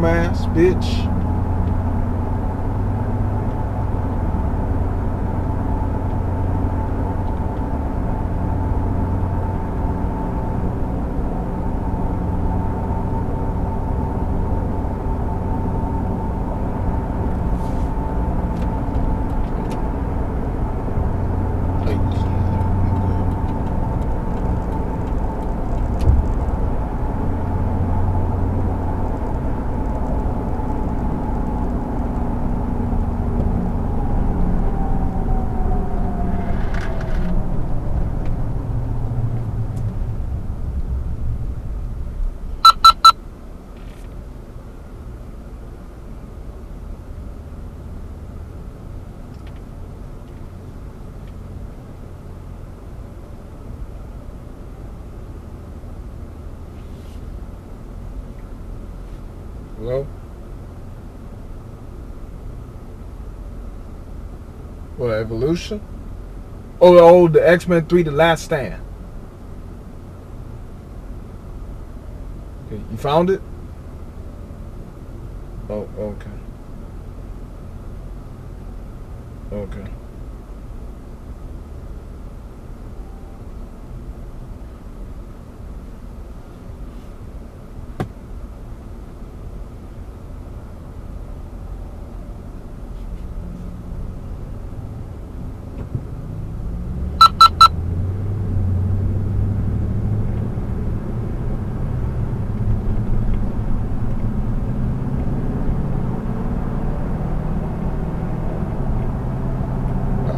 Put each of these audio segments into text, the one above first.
dumbass bitch. Hello? What, Evolution? Oh, the X-Men 3, The Last Stand. Okay, you found it? Oh, okay. Okay.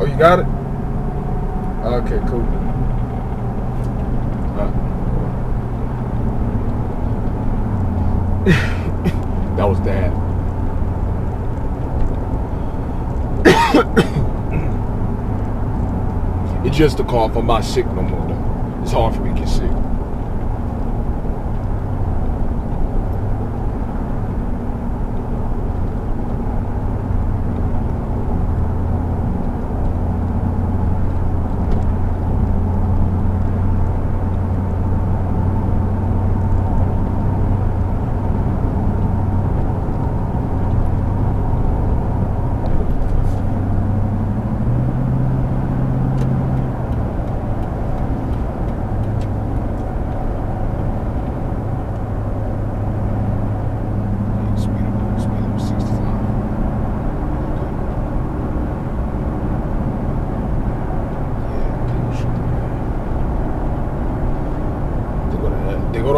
Oh, you got it? Okay, cool. That was Dad. It's just a cough. I'm not sick no more, though. It's hard for me to get sick.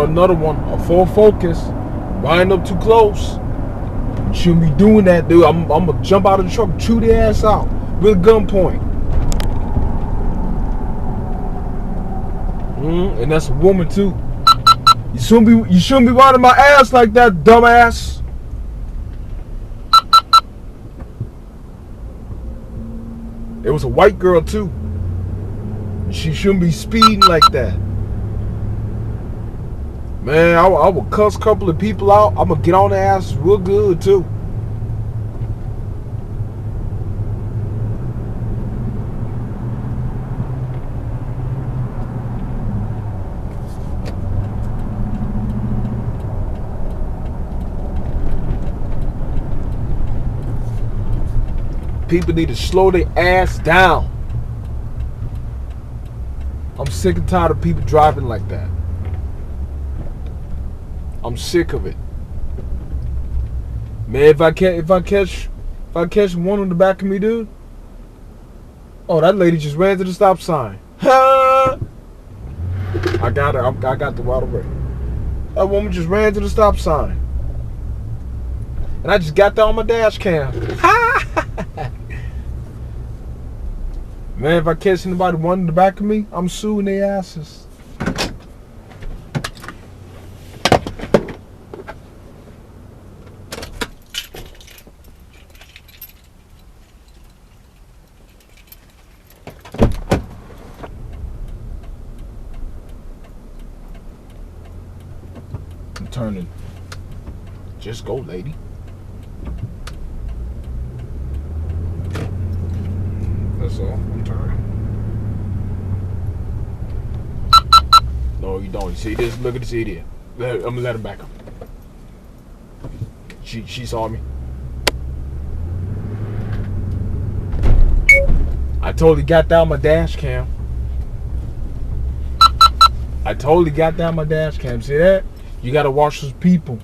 Another one, a full focus, riding up too close. You shouldn't be doing that, dude. I'm gonna jump out of the truck and chew their ass out with gunpoint. And that's a woman too. You shouldn't be riding my ass like that, dumbass. It was a white girl too. She shouldn't be speeding like that. Man, I will cuss a couple of people out. I'm going to get on their ass real good, too. People need to slow their ass down. I'm sick and tired of people driving like that. I'm sick of it, man. If I catch one on the back of me, dude. Oh, that lady just ran to the stop sign. I got her. I got the right away. That woman just ran to the stop sign, and I just got that on my dash cam. Man, if I catch anybody one in the back of me, I'm suing their asses. Turning. Just go, lady. That's all. I'm turning. No, you don't. You see this? Look at this idiot. I'm gonna let him back up. She saw me. I totally got down my dash cam. I totally got down my dash cam. See that? You gotta watch those people.